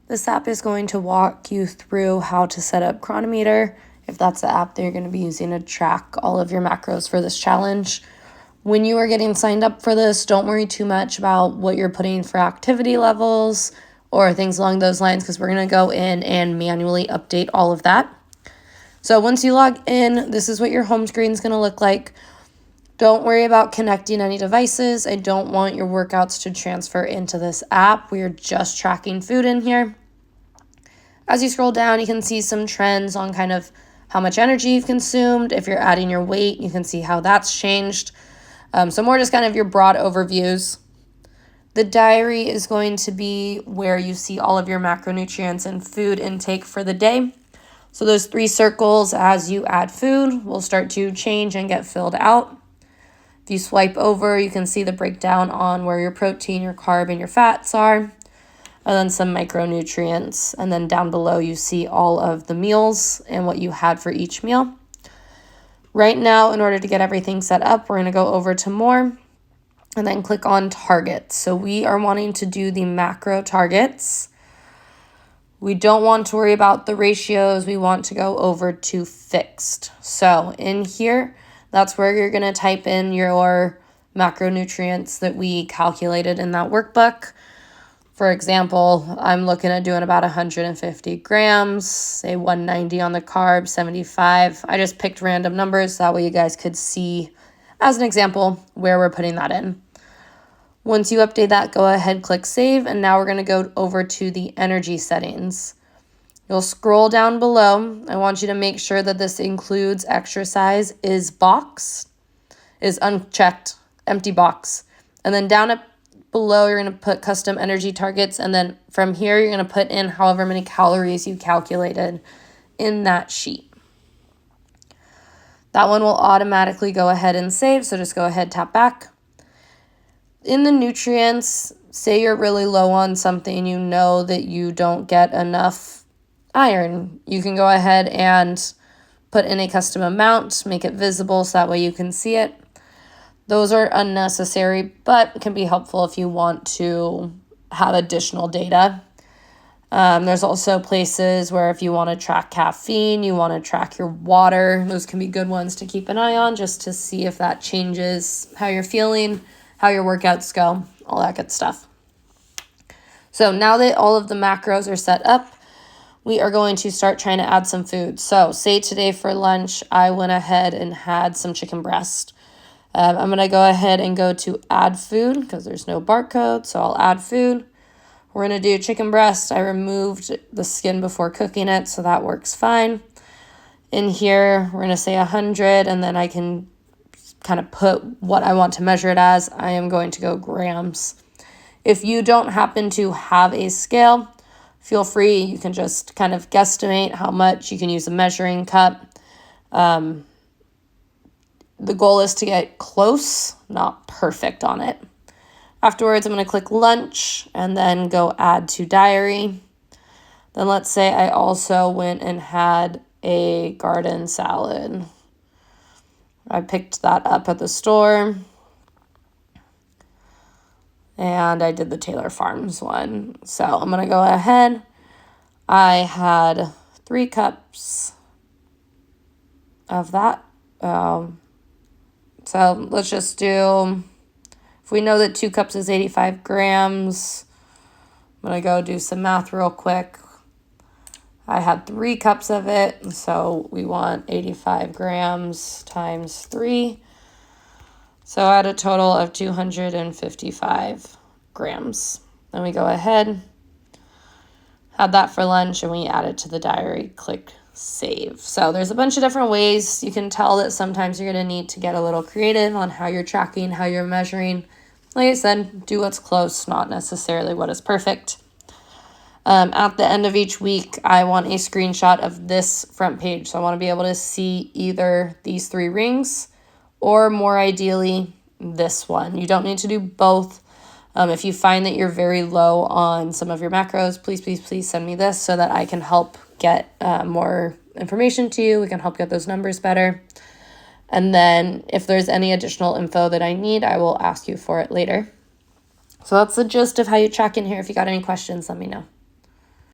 This app is going to walk you through how to set up Cronometer, if that's the app that you're going to be using to track all of your macros for this challenge. When you are getting signed up for this, don't worry too much about what you're putting for activity levels or things along those lines, because we're going to go in and manually update all of that. So once you log in, this is what your home screen is going to look like. Don't worry about connecting any devices. I don't want your workouts to transfer into this app. We are just tracking food in here. As you scroll down, you can see some trends on kind of how much energy you've consumed. If you're adding your weight, you can see how that's changed. So more just kind of your broad overviews. The diary is going to be where you see all of your macronutrients and food intake for the day. So those 3 circles as you add food will start to change and get filled out. If you swipe over, you can see the breakdown on where your protein, your carb, and your fats are, and then some micronutrients. And then down below, you see all of the meals and what you had for each meal. Right now, in order to get everything set up, we're going to go over to more and then click on targets. So we are wanting to do the macro targets. We don't want to worry about the ratios. We want to go over to fixed. So in here, that's where you're going to type in your macronutrients that we calculated in that workbook. For example, I'm looking at doing about 150 grams, say 190 on the carbs, 75. I just picked random numbers. That way you guys could see, as an example, where we're putting that in. Once you update that, go ahead, click save, and now we're going to go over to the energy settings. You'll scroll down below. I want you to make sure that this includes exercise is unchecked, empty box. And then down below, you're going to put custom energy targets, and then from here, you're going to put in however many calories you calculated in that sheet. That one will automatically go ahead and save, so just go ahead, tap back. In the nutrients, say you're really low on something, you know that you don't get enough iron. You can go ahead and put in a custom amount, make it visible so that way you can see it. Those are unnecessary, but can be helpful if you want to have additional data. There's also places where if you want to track caffeine, you want to track your water, those can be good ones to keep an eye on just to see if that changes how you're feeling, how your workouts go, all that good stuff. So now that all of the macros are set up, we are going to start trying to add some food. So say today for lunch, I went ahead and had some chicken breast. I'm going to go ahead and go to add food because there's no barcode, so I'll add food. We're going to do chicken breast. I removed the skin before cooking it, so that works fine. In here, we're going to say 100, and then I can kind of put what I want to measure it as. I am going to go grams. If you don't happen to have a scale, feel free. You can just kind of guesstimate how much. You can use a measuring cup. The goal is to get close, not perfect on it. Afterwards, I'm going to click lunch and then go add to diary. Then let's say I also went and had a garden salad. I picked that up at the store. And I did the Taylor Farms one. So I'm going to go ahead. I had 3 cups of that. So let's just do, if we know that 2 cups is 85 grams, I'm going to go do some math real quick. I had 3 cups of it, so we want 85 grams times 3. So I had a total of 255 grams. Then we go ahead, had that for lunch, and we add it to the diary, click save. So there's a bunch of different ways. You can tell that sometimes you're going to need to get a little creative on how you're tracking, how you're measuring. Like I said, do what's close, not necessarily what is perfect. At the end of each week, I want a screenshot of this front page. So I want to be able to see either these 3 rings or more ideally this one. You don't need to do both. If you find that you're very low on some of your macros, please send me this so that I can help get more information to you. We can help get those numbers better. And then if there's any additional info that I need, I will ask you for it later. So that's the gist of how you track in here. If you got any questions, let me know.